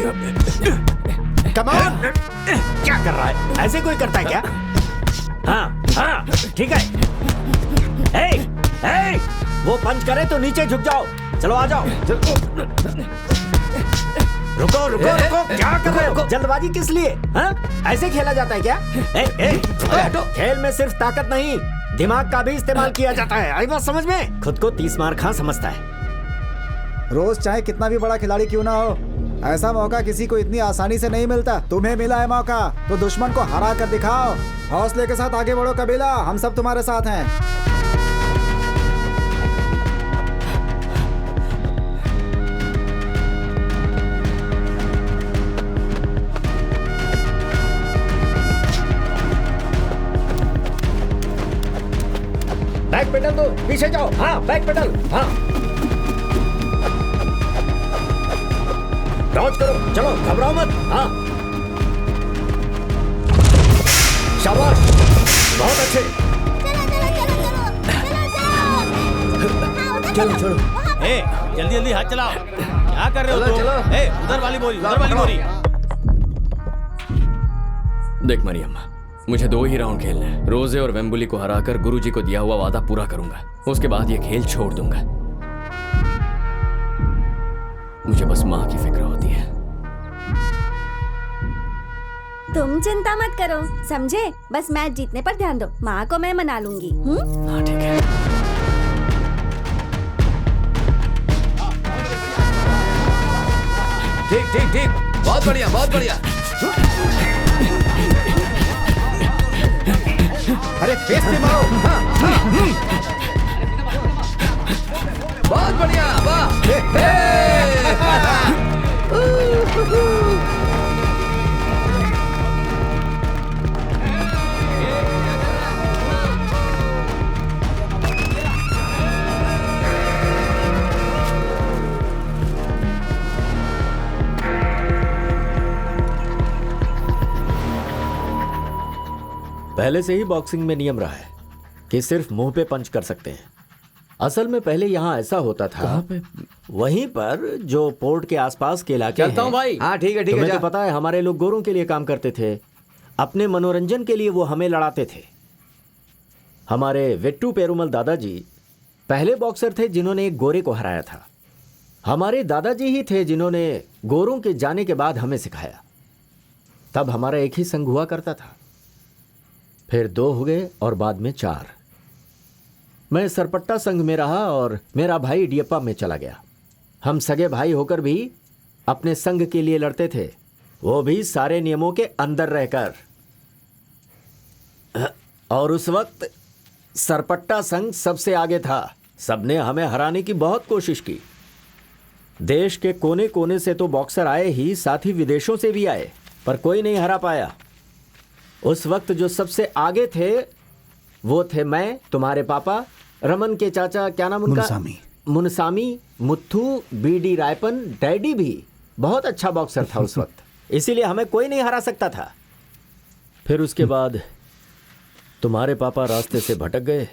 Come on. क्या कर रहा है? ऐसे कोई करता है क्या? हाँ हाँ ठीक है। हे, वो पंच करे तो नीचे झुक जाओ। चलो आ जाओ। रुको रुको रुको, क्या कर रहे हो? जल्दबाजी किस लिए? हाँ? ऐसे खेला जाता है क्या? खेल में सिर्फ ताकत नहीं, दिमाग का भी इस्तेमाल किया जाता है। आई बात समझ में? खुद को 30 मार खां समझता है। रोज चाहे कितना भी बड़ा खिलाड़ी क्यों ना हो, ऐसा मौका किसी को इतनी आसानी से नहीं मिलता। तुम्हें मिला है मौका तो दुश्मन को हरा कर दिखाओ। हौसले के साथ आगे बढ़ो कबीला, हम सब तुम्हारे साथ हैं। बैक पेडल दो, पीछे जाओ। हाँ बैक पेडल। हाँ डॉज करो, चलो घबराओ मत। हाँ शाबाश, बहुत अच्छे। चलो चलो। ए, जल्दी जल्दी हाथ चलाओ। क्या कर रहे हो तुम? ए, उधर वाली बोरी, उधर वाली बोरी। देख मरियम, मुझे 2 ही राउंड खेलने हैं। रोजे और वेम्बुली को हराकर गुरुजी को दिया हुआ वादा पूरा करूंगा। उसके बाद ये खेल छोड़ दूंगा। मुझे बस माँ की फिक्र होती है। तुम चिंता मत करो, समझे? बस मैच जीतने पर ध्यान दो। माँ को मैं मना लूंगी। हाँ ठीक है। ठीक ठीक ठीक, बहुत बढ़िया बहुत बढ़िया। अरे फेस पे मारो। हाँ, हाँ। बहुत बढ़िया, वाह। पहले से ही बॉक्सिंग में नियम रहा है कि सिर्फ मुंह पे पंच कर सकते हैं। असल में पहले यहाँ ऐसा होता था। कहाँ पे? वहीं पर जो पोर्ट के आसपास के इलाके चलता हूँ भाई। हाँ ठीक है ठीक है। तुम्हें तो पता है हमारे लोग गोरों के लिए काम करते थे, अपने मनोरंजन के लिए वो हमें लड़ाते थे। हमारे वेट्टू पेरुमल दादाजी पहले बॉक्सर थे जिन्होंने एक गोरे को हराया था। हमारे दादाजी ही थे जिन्होंने गोरों के जाने के बाद हमें सिखाया। तब हमारा एक ही संघ हुआ करता था, फिर 2 हो गए और बाद में 4। मैं सरपट्टा संघ में रहा और मेरा भाई इडियप्पा में चला गया। हम सगे भाई होकर भी अपने संघ के लिए लड़ते थे, वो भी सारे नियमों के अंदर रहकर। और उस वक्त सरपट्टा संघ सबसे आगे था। सबने हमें हराने की बहुत कोशिश की। देश के कोने कोने से तो बॉक्सर आए ही, साथ ही विदेशों से भी आए, पर कोई नहीं हरा पाया। उस वक्त जो सबसे आगे थे वो थे मैं, तुम्हारे पापा, रमन के चाचा, क्या नाम उनका? मुनसामी, मुत्थू, बीडी रायपन, डैडी भी बहुत अच्छा बॉक्सर था उस वक्त, इसीलिए हमें कोई नहीं हरा सकता था। फिर उसके बाद तुम्हारे पापा रास्ते से भटक गए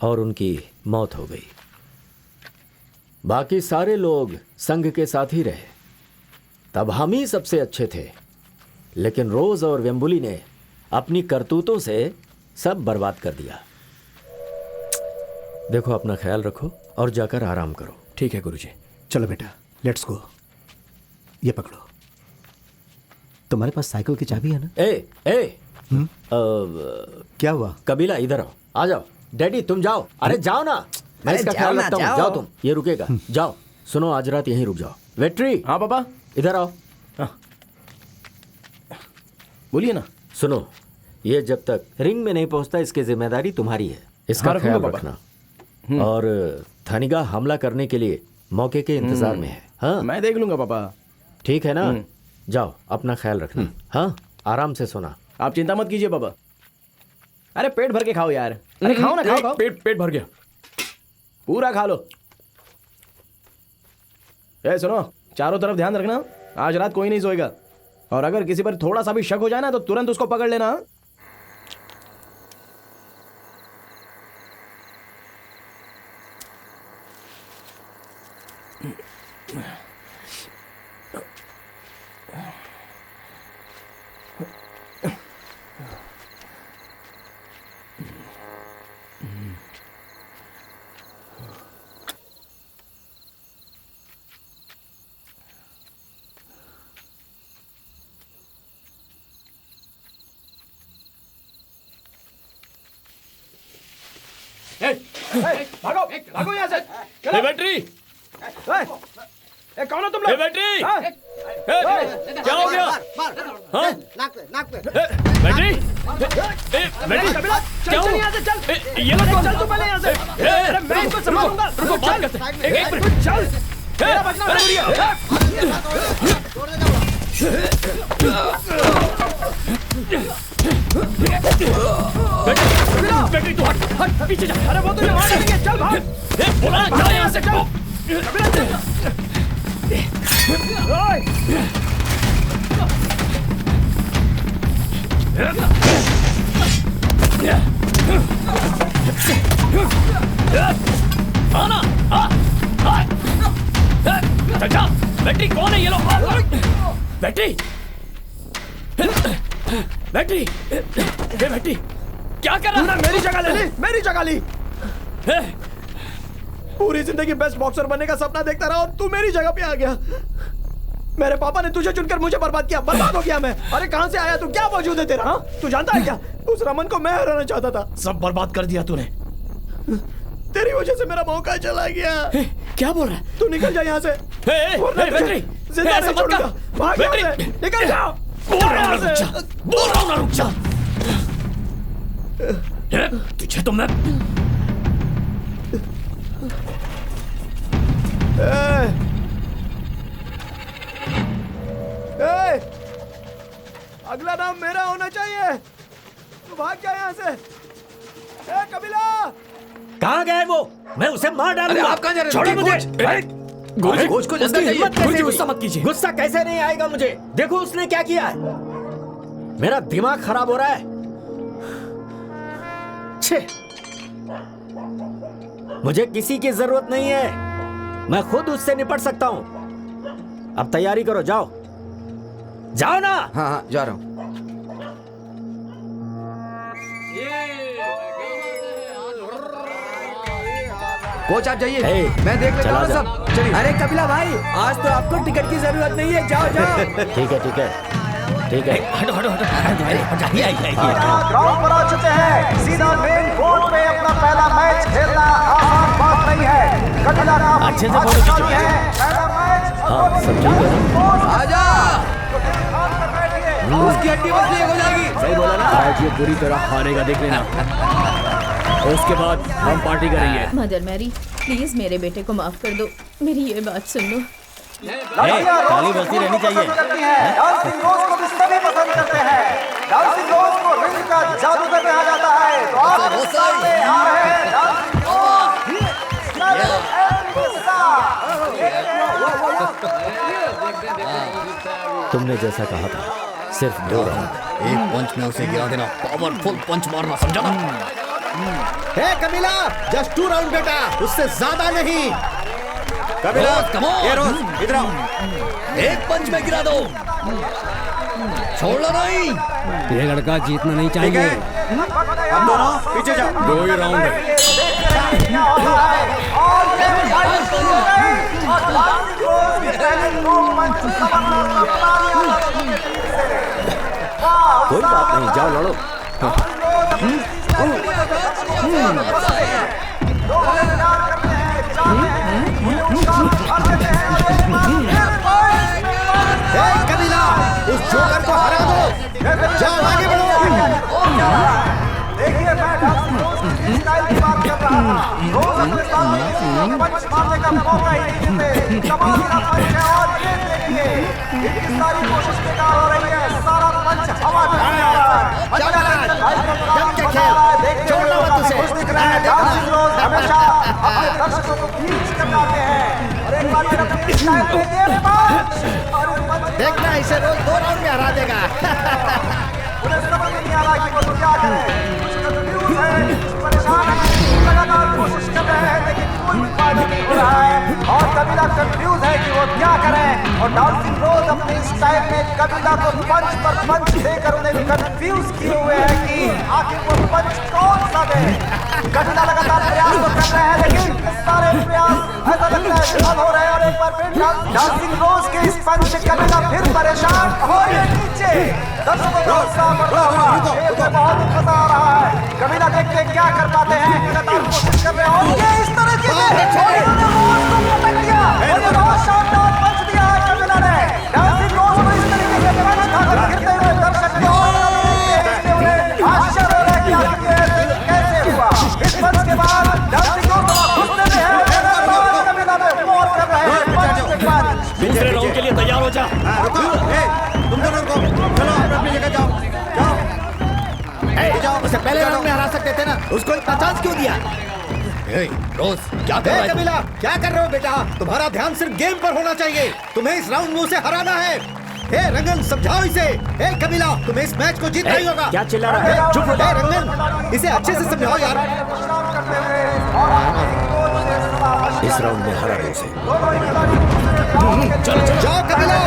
और उनकी मौत हो गई। बाकी सारे लोग संघ के साथ ही रहे। तब हम ही सबसे अच्छे थे, लेकिन रोज और वेम्बुली ने अपनी करतूतों से सब बर्बाद कर दिया। देखो अपना ख्याल रखो और जाकर आराम करो। ठीक है गुरुजी। चलो बेटा, लेट्स गो। ये पकड़ो, तुम्हारे पास साइकिल की चाबी है ना? क्या हुआ? कबीला इधर आओ, आ जाओ। डैडी तुम जाओ। अरे जाओ ना, मैं इसका ख्याल रखता हूँ। जाओ तुम, ये रुकेगा। जाओ। सुनो, आज रात यहीं रुक जाओ। वेट्री। हाँ पापा। इधर आओ। बोलिए ना। सुनो, ये जब तक रिंग में नहीं पहुंचता इसकी जिम्मेदारी तुम्हारी है, इसका ख्याल रखना। और थानिगा हमला करने के लिए मौके के इंतजार में है। हाँ मैं देख लूंगा पापा। ठीक है ना? जाओ, अपना ख्याल रखना। हाँ, आराम से सोना। आप चिंता मत कीजिए पापा। अरे पेट भर के खाओ यार। अरे खाओ ना, खाओ। पेट भर गया, पूरा खा लो। ए सुनो, चारों तरफ ध्यान रखना, आज रात कोई नहीं सोएगा। और अगर किसी पर थोड़ा सा भी शक हो जाए ना तो तुरंत उसको पकड़ लेना। भागो भागो यहाँ से। ए बैटरी, कौन हो तुम ए लोग? बैटरी, हाँ? क्या हो गया? हाँ? बैटरी, बैटरी, चल क्या चल हुआ? यहाँ से चल। ये लोग चल तू पहले यहाँ से। अरे मैं इनको संभालूंगा। रुको, बात करते हैं। एक मिनट। चल। मेरा बचना जरूरी है। बैटरी तू हट, हट, पीछे जा। अरे वो तुझे मार देंगे। चल भाग। बोला जा यहाँ से। ओए, आना, चचा, बैटरी कौन है ये लोग? बैटरी, बैटरी, ये बैटरी, क्या कर रहा तूने है? मेरी जगह ले ली। मेरी जगह ली। पूरी जिंदगी बेस्ट बॉक्सर बनने का सपना देखता रहा और तू मेरी जगह पे आ गया। मेरे पापा ने तुझे चुनकर मुझे बर्बाद किया। बर्बाद हो गया मैं। अरे कहां से आया तू? क्या वजूद है तेरा? हाँ? तू जानता है क्या? उस रमन को मैं हराना चाहता था। सब बर्बाद कर दिया तूने। तेरी वजह से मेरा मौका चला गया। क्या बोल रहा है? तू निकल जा यहाँ से। वरना तुझे बैटरी, जिंदा ऐसा नहीं मत छोड़ूंगा। कर। भाग यहाँ बैटरी, से। निकल जा। बोल रहा हूँ ना, रुक जा। बोल रहा हूँ ना, रुक जा। तुझे तो मैं ए, अगला नाम मेरा होना चाहिए। तू भाग जा यहाँ से। ए कबीला, कहाँ गए वो? मैं उसे मार अरे डालूंगा। आप कहाँ जा रहे हो? छोड़ो मुझे। गुरुजी, कोच को जल्दी जाइए। हिम्मत कैसे गुरुजी, हुई? गुस्सा मत कीजिए। गुस्सा कैसे नहीं आएगा मुझे? देखो उसने क्या किया है। मेरा दिमाग खराब हो रहा है। छे, मुझे किसी की जरूरत नहीं है। मैं खुद उससे निपट सकता हूं। अब तैयारी करो, जाओ जाओ ना। हाँ हाँ जा रहा हूँ। कोच आप जाइए, ए, मैं देख लेता चला हूँ जा। सब। चलिए। अरे कपिला भाई, आज तो आपको टिकट की जरूरत नहीं है। जाओ जाओ। ठीक है, ठीक है, ठीक है। हटो हटो हटो, जाइए ग्राउंड पर आ चुके हैं। सीधा मेन कोर्ट पे अपना पहला मैच खेलना आसान बात नहीं है। कपिला नाम अच्छे से फोटो खींचो। पहला मैच। हाँ, सब ठीक है। आजा, उसकी हड्डी मसली हो जाएगी। सही बोला ना। आज ये बुरी तरह हारेगा, देख लेना। उसके बाद हम पार्टी करेंगे। मदर मैरी, प्लीज मेरे बेटे को माफ कर दो। मेरी ये बात सुन लो। ताली बजती रहनी चाहिए। डांसिंग रोज को भी सभी पसंद करते हैं। डांसिंग रोज को रिंग का जादूगर कहा जाता है। तो आप सामने आ रहे हैं डांसिंग तुमने जैसा कहा था, सिर्फ 2 राउंड। एक पंच में उसे गिरा देना, पावरफुल पंच मारना, समझा ना? हे कपिला, जस्ट 2 राउंड बेटा, उससे ज्यादा नहीं। Kapila, come on! ये रोज इधर आओ। एक पंच में गिरा दो, छोड़ना नहीं। ये लड़का जीतना नहीं चाहिए। अब दोनों पीछे जाओ। 2 ही राउंड है। कोई बात नहीं, जाओ लड़ो। कपिला, उस जोकर को हरा दो। जाओ आगे बढ़ो। देखिए, मैं डांसिंग रोज की स्टाइल की बात कर रहा था। रोज अपने सामने पंच मारने का मौका ही नहीं देते। कमाल का पंच है और ये देखिए, इनकी सारी कोशिश बेकार हो रही है। सारा पंच हवा में आ रहा है। जम के खेल, छोड़ना मत उसे। खुश दिख रहा है। डांसिंग रोज हमेशा अपने दर्शकों को खींच कर लाते हैं। और एक बार फिर अपनी स्टाइल में ये पंच और ये पंच देखना, इसे रोज 2 राउंड में हरा देगा। उन्हें समझ नहीं आ रहा कि वो क्या करे। कुछ कंफ्यूज है, परेशान है, लगातार कोशिश कर रहे हैं लेकिन कोई फायदा नहीं हो रहा है। और कबीला कंफ्यूज है कि वो क्या करे। और डांसिंग रोज अपने स्टाइल में कबीला को पंच पर पंच देकर उन्हें कंफ्यूज किए हुए हैं कि आखिर वो पंच कौन सा दे। कबीला लगातार प्रयास तो कर रहे हैं लेकिन सारे प्रयास ऐसा लगता है विफल हो रहे हैं। और एक बार बार फिर डांसिंग रोज के इस पंच कबिला फिर परेशान हो गए नीचे। दर्शकों को उत्साह बढ़ता हुआ खेल में बहुत मजा आ रहा है। कबिला देखते क्या कर पाते हैं, लगातार कोशिश कर रहे हैं और ये इस तरह से इन्होंने रोज को पटक दिया और ये बहुत शानदार पंच दिया है कबिला ने। डांसिंग रोज को इस तरीके से पंच खाकर गिरते हुए दर्शक आश्चर्य हो रहा है कि आखिर कैसे हुआ। इस पंच के बाद डांसिंग रोज घुसने में है, कबिला में वॉर कर रहे हैं पंच के बाद। दूसरे राउंड के लिए तैयार हो जा। तुम दोनों को चलो अपनी जगह जाओ जाओ। उसे पहले राउंड में हरा सकते थे ना, उसको इतना चांस क्यों दिया? रोज क्या कर रहा है? कबिला क्या कर रहे हो बेटा? तुम्हारा ध्यान सिर्फ गेम पर होना चाहिए। तुम्हें इस राउंड में उसे हराना है। हे रंगन समझाओ इसे। हे कबिला तुम्हें इस मैच को जीतना ही होगा। क्या चिल्ला रहा है? चुप हो जाए रंगन, इसे अच्छे से समझाओ यार। इस राउंड में हरा दो उसे। चलो जाओ कबिला।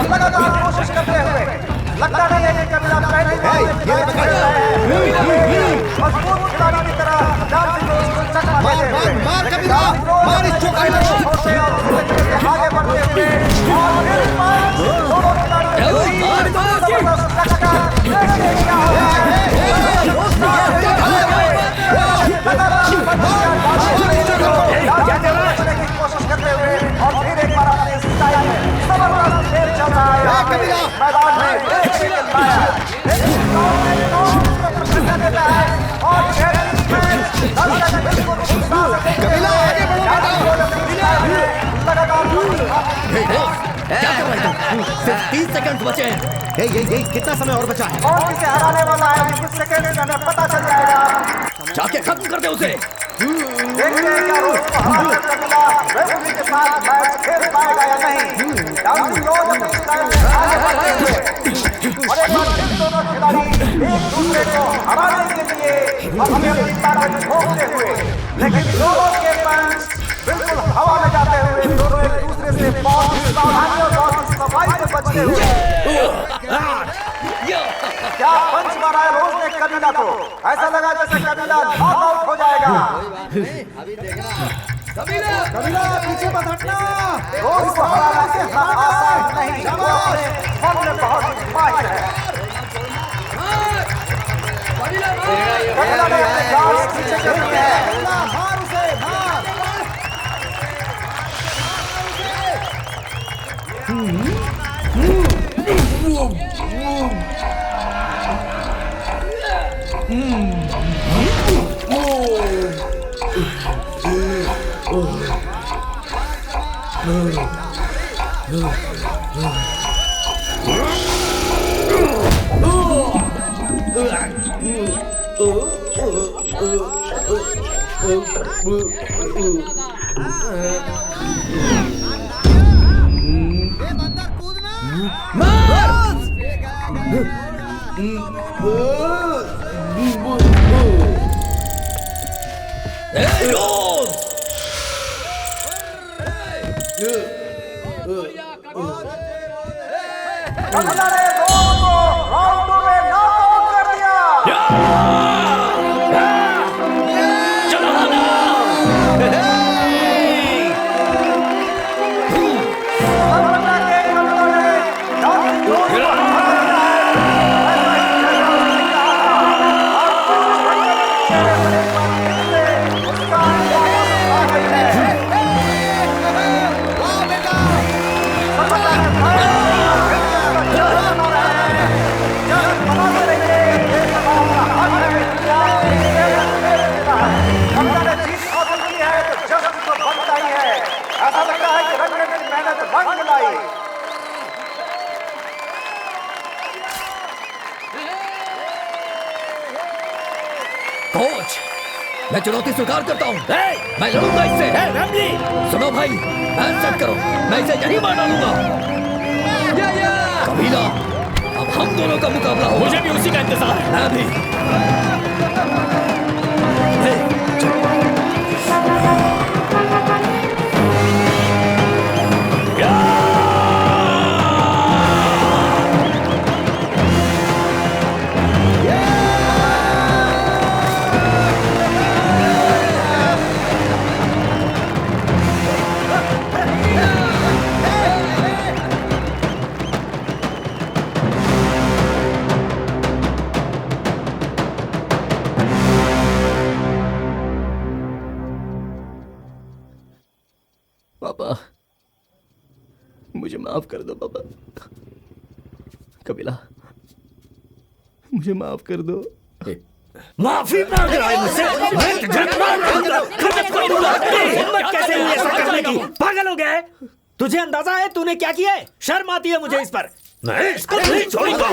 लगातार कोशिश करते हुए लगता नहीं है कि कबिला पहले मजबूत खिलाड़ी की तरह डांसिंग रोज को चकमा देते हुए मार कबिला, मार इस चौका में। आगे बढ़ते हुए और फिर दोनों खिलाड़ी कोशिश करते हुए और फिर एक बार अपने स्टाइल में जबरदस्त खेल चल रहा है मैदान में। और कबिला आगे बढ़ो लगातार क्या कर रहा है तुम? सिर्फ 30 सेकंड बचे हैं। ये कितना समय और बचा है? और किसे हराने वाला है कुछ सेकंड में हमें पता चल जाएगा। जाके खत्म कर दे उसे। देखते हैं क्या रोज को हराकर कबिला वेम्बली के साथ मैच खेल पाएगा या नहीं। डांसिंग रोज अपने स्टाइल में आगे बढ़ते हुए और एक बार फिर दोनों खिलाड़ी एक दूसरे को हराने के लिए अपनी अपनी ताकत झोंकते हुए, लेकिन दोनों के पंच बिल्कुल हवा में जाते हुए दोनों एक दूसरे से बहुत सावधानी और बहुत सफाई से बचते हुए। क्या पंच मारा है रोज ने कबिला को? ऐसा लगा जैसे कबिला नॉकआउट हो जाएगा। कबिला पीछे मत हटना। रोज को हराना से आसान नहीं, वो अपने फन में बहुत माहिर है। कबिला ने अपने गार्ड पीछे कर दिए हैं। मार उसे, मार। कबिला ने रोज को राउंड 2 में नॉकआउट कर दिया। ऐसा लगता है कि रंग की मेहनत रंग लाई। कोच, मैं चुनौती स्वीकार करता हूँ। मैं लड़ूंगा इससे। सुनो भाई, मैच सेट करो, मैं इसे यही मार डालूंगा। कबीला, अब हम दोनों का मुकाबला होगा। मुझे भी उसी का इंतजार है। मैं भी। माफ कर दो पापा। कबीला, मुझे माफ कर दो। माफी मांग रहा है मुझसे? मैं तुझे मार दूंगा, खत्म कर दूंगा। तेरी हिम्मत कैसे हुई ऐसा करने की? पागल हो गया है? तुझे अंदाजा है तूने क्या किया है? शर्म आती है मुझे इस पर। मैं इसको नहीं छोड़ूंगा।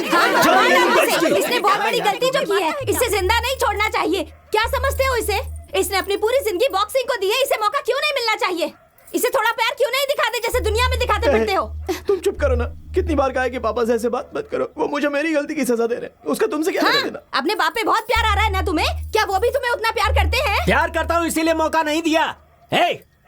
इसने बहुत बड़ी गलती जो की है, इसे जिंदा नहीं छोड़ना चाहिए। क्या समझते हो इसे? इसने अपनी पूरी जिंदगी बॉक्सिंग को दी है, इसे मौका क्यों नहीं मिलना चाहिए? इसे थोड़ा प्यार क्यों नहीं दिखाते जैसे दुनिया में दिखाते फिरते हो? तुम चुप करो ना। कितनी बार कहा है कि पापा से ऐसे बात मत करो। वो मुझे मेरी गलती की सजा दे रहे हैं। उसका तुमसे क्या लेना देना? अपने बाप पे बहुत प्यार आ रहा है ना तुम्हें? क्या वो भी तुम्हें उतना प्यार करते हैं? प्यार करता हूँ इसीलिए मौका नहीं दिया।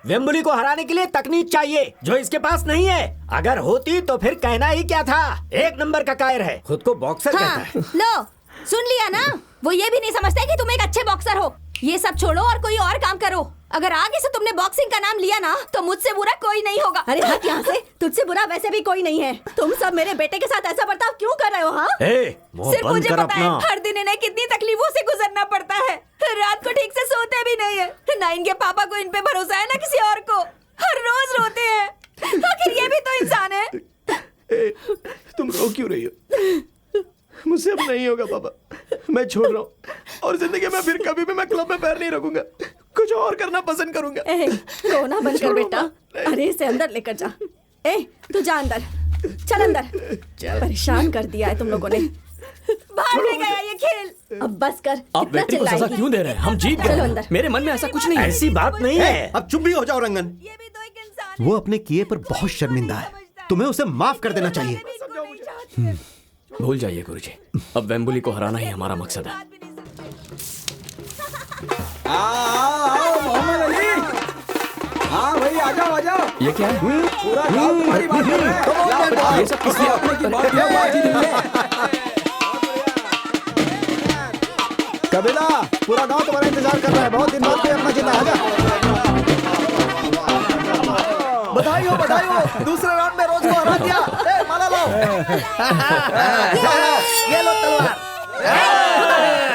वेम्बुली को हराने के लिए तकनीक चाहिए जो इसके पास नहीं है। अगर होती तो फिर कहना ही क्या था। एक नंबर का कायर है, खुद को बॉक्सर कहता है। लो, सुन लिया ना? वो ये भी नहीं समझते कि तुम एक अच्छे बॉक्सर हो। ये सब छोड़ो और कोई और काम करो। अगर आगे से तुमने बॉक्सिंग का नाम लिया ना तो मुझसे बुरा कोई नहीं होगा। अरे हट यहाँ से, तुझसे बुरा वैसे भी कोई नहीं है। तुम सब मेरे बेटे के साथ ऐसा बर्ताव क्यों कर रहे हो? हाँ, सिर्फ मुझे पता है हर दिन इन्हें कितनी तकलीफों से गुजरना पड़ता है। रात को ठीक से सोते भी नहीं है ना। इनके पापा को इन पे भरोसा है ना किसी और को। हर रोज रोते हैं। आखिर ये भी तो इंसान है। तुम रो क्यों रही हो? मुझसे अब नहीं होगा पापा, मैं छोड़ रहा हूँ और जिंदगी में फिर कभी भी मैं क्लब में पैर नहीं रखूंगा। कुछ और करना पसंद करूंगा। रोना बंद कर बेटा। अरे इसे अंदर लेकर जा। तू जा अंदर, चल अंदर। परेशान कर दिया है तुम लोगों ने। बाहर ले गया ये खेल। अब बस कर। आप बेटे को सजा क्यों दे रहे हैं? हम जीत गए। मेरे मन में ऐसा कुछ नहीं है। ऐसी बात नहीं है। अब चुप भी हो जाओ रंगन। ये भी तो एक इंसान वो अपने किए पर बहुत शर्मिंदा है। तुम्हें उसे माफ कर देना चाहिए। भूल जाइए गुरुजी, अब वेम्बुली को हराना ही हमारा मकसद है। आओ मोहम्मद अली। हाँ भाई आ जाओ आ जाओ। ये क्या है? पूरा गांव तुम्हारी बात कर रहा है। ये सब किस लिए? अपने की बात है, बाजी नहीं है। कबीला, पूरा गांव तुम्हारा इंतजार कर रहा है। बहुत दिन बाद कोई अपना जीता। आजा। बधाई हो। दूसरे राउंड में रोज को हरा दिया। माला लो। ये लो तलवार।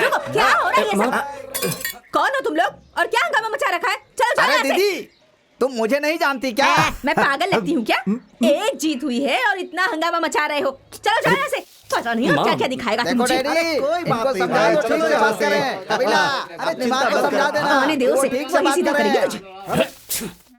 रुको, क्या हो रहा है ये सब? कौन हो तुम लोग और क्या हंगामा मचा रखा है? चलो चलो यहाँ से। दीदी, तुम मुझे नहीं जानती क्या? मैं पागल लगती हूँ क्या? एक जीत हुई है और इतना हंगामा मचा रहे हो। चलो चलो यहाँ से। पता नहीं क्या क्या दिखाएगा तुझे। कोई बात नहीं, समझाओ, ठीक से बात करें। कबीला, अरे दिमाग को समझा देना। आने दो उसे, ठीक से वही बात सीधा करें। करेगी तुझे।